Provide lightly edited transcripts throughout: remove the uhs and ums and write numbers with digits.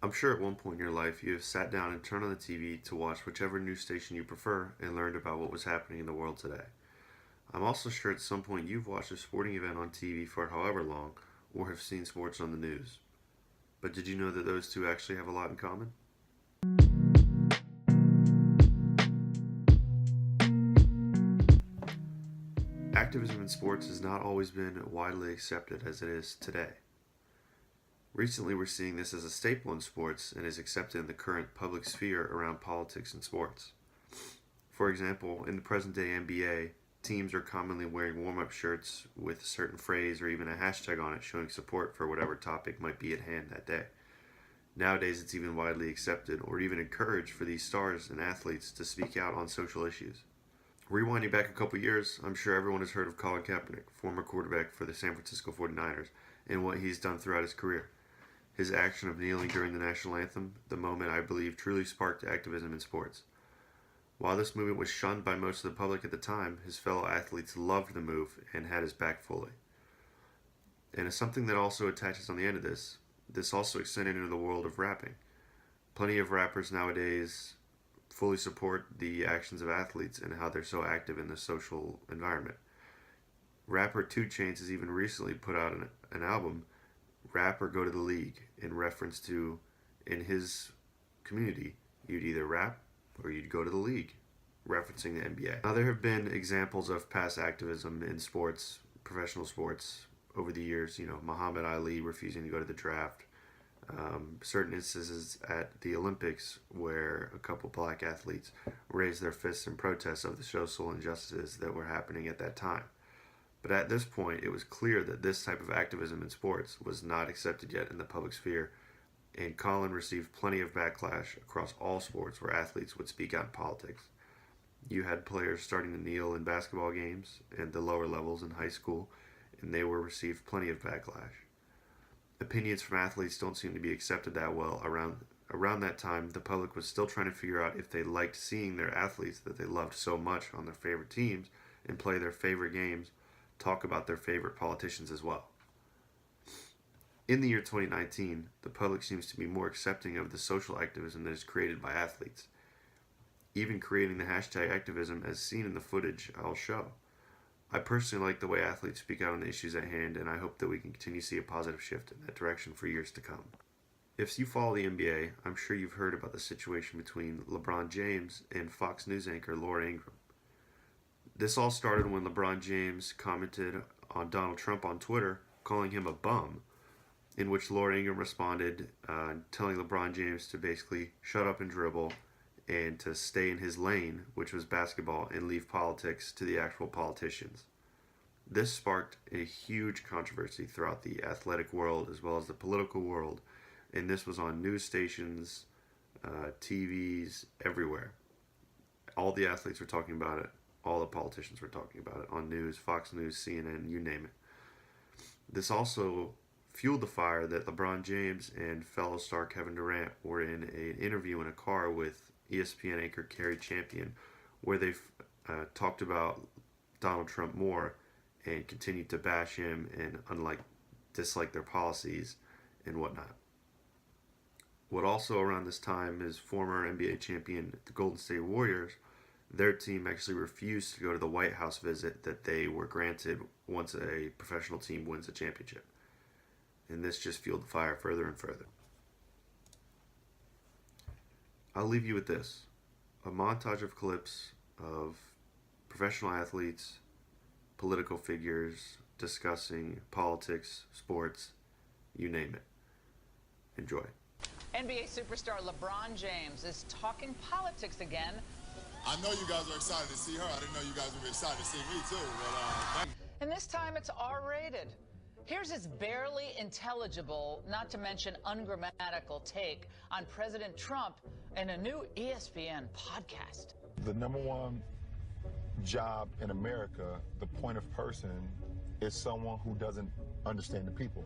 I'm sure at one point in your life you have sat down and turned on the TV to watch whichever news station you prefer and learned about what was happening in the world today. I'm also sure at some point you've watched a sporting event on TV for however long or have seen sports on the news. But did you know that those two actually have a lot in common? Activism in sports has not always been widely accepted as it is today. Recently, we're seeing this as a staple in sports and is accepted in the current public sphere around politics and sports. For example, in the present day NBA, teams are commonly wearing warm up shirts with a certain phrase or even a hashtag on it showing support for whatever topic might be at hand that day. Nowadays, it's even widely accepted or even encouraged for these stars and athletes to speak out on social issues. Rewinding back a couple years, I'm sure everyone has heard of Colin Kaepernick, former quarterback for the San Francisco 49ers, and what he's done throughout his career. His action of kneeling during the national anthem, the moment I believe truly sparked activism in sports. While this movement was shunned by most of the public at the time, his fellow athletes loved the move and had his back fully. And as something that also attaches on the end of this also extended into the world of rapping. Plenty of rappers nowadays fully support the actions of athletes and how they're so active in the social environment. Rapper 2 Chainz has even recently put out an album, Rap or Go to the League, in reference to, in his community, you'd either rap or you'd go to the league, referencing the NBA. Now, there have been examples of past activism in sports, professional sports, over the years. Muhammad Ali refusing to go to the draft. Certain instances at the Olympics where a couple black athletes raised their fists in protest of the social injustices that were happening at that time. But at this point, it was clear that this type of activism in sports was not accepted yet in the public sphere, and Colin received plenty of backlash across all sports where athletes would speak out in politics. You had players starting to kneel in basketball games and the lower levels in high school, and they were received plenty of backlash. Opinions from athletes don't seem to be accepted that well. Around that time, the public was still trying to figure out if they liked seeing their athletes that they loved so much on their favorite teams and play their favorite games talk about their favorite politicians as well. In the year 2019, the public seems to be more accepting of the social activism that is created by athletes, even creating the hashtag activism as seen in the footage I'll show. I personally like the way athletes speak out on the issues at hand, and I hope that we can continue to see a positive shift in that direction for years to come. If you follow the NBA, I'm sure you've heard about the situation between LeBron James and Fox News anchor Laura Ingraham. This all started when LeBron James commented on Donald Trump on Twitter, calling him a bum, in which Laura Ingraham responded, telling LeBron James to basically shut up and dribble and to stay in his lane, which was basketball, and leave politics to the actual politicians. This sparked a huge controversy throughout the athletic world as well as the political world, and this was on news stations, TVs, everywhere. All the athletes were talking about it. All the politicians were talking about it on news, Fox News, CNN, you name it. This also fueled the fire that LeBron James and fellow star Kevin Durant were in an interview in a car with ESPN anchor Carrie Champion, where they talked about Donald Trump more and continued to bash him and dislike their policies and whatnot. What also around this time is former NBA champion, the Golden State Warriors. Their team actually refused to go to the White House visit that they were granted once a professional team wins a championship. And this just fueled the fire further and further. I'll leave you with this. A montage of clips of professional athletes, political figures discussing politics, sports, you name it. Enjoy. NBA superstar LeBron James is talking politics again. I know you guys are excited to see her. I didn't know you guys would be excited to see me too. But And this time it's R-rated. Here's his barely intelligible, not to mention ungrammatical take on President Trump in a new ESPN podcast. The number one job in America, the point of person, is someone who doesn't understand the people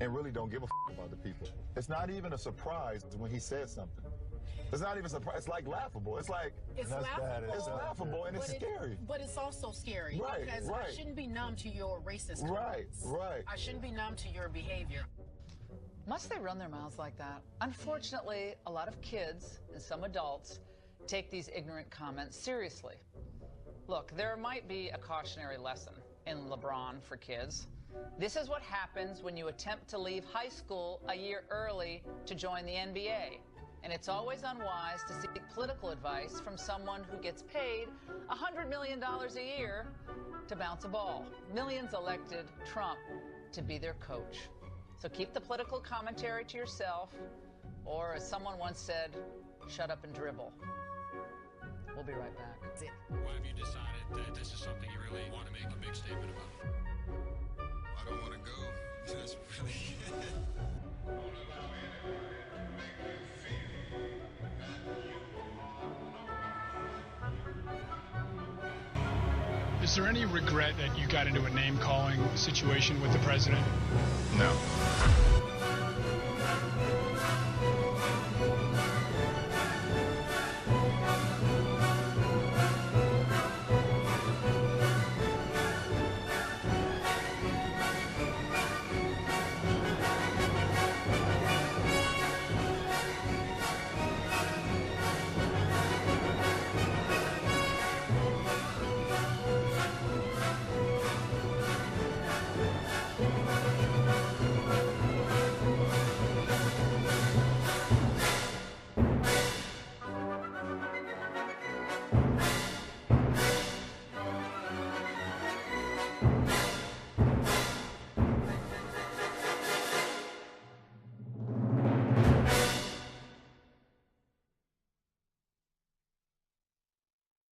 and really don't give a about the people. It's not even a surprise when he says something. It's not even a surprise. It's like laughable. It's like it's laughable. It's laughable and it's scary. But it's also scary. Right, because right. I shouldn't be numb to your racist comments. Right. I shouldn't be numb to your behavior. Must they run their mouths like that? Unfortunately, a lot of kids and some adults take these ignorant comments seriously. Look, there might be a cautionary lesson in LeBron for kids. This is what happens when you attempt to leave high school a year early to join the NBA. And it's always unwise to seek political advice from someone who gets paid $100 million a year to bounce a ball. Millions elected Trump to be their coach. So keep the political commentary to yourself, or as someone once said, shut up and dribble. We'll be right back. Why have you decided that this is something you really want to make a big statement about? I don't want to go. That's really Is there any regret that you got into a name-calling situation with the president? No.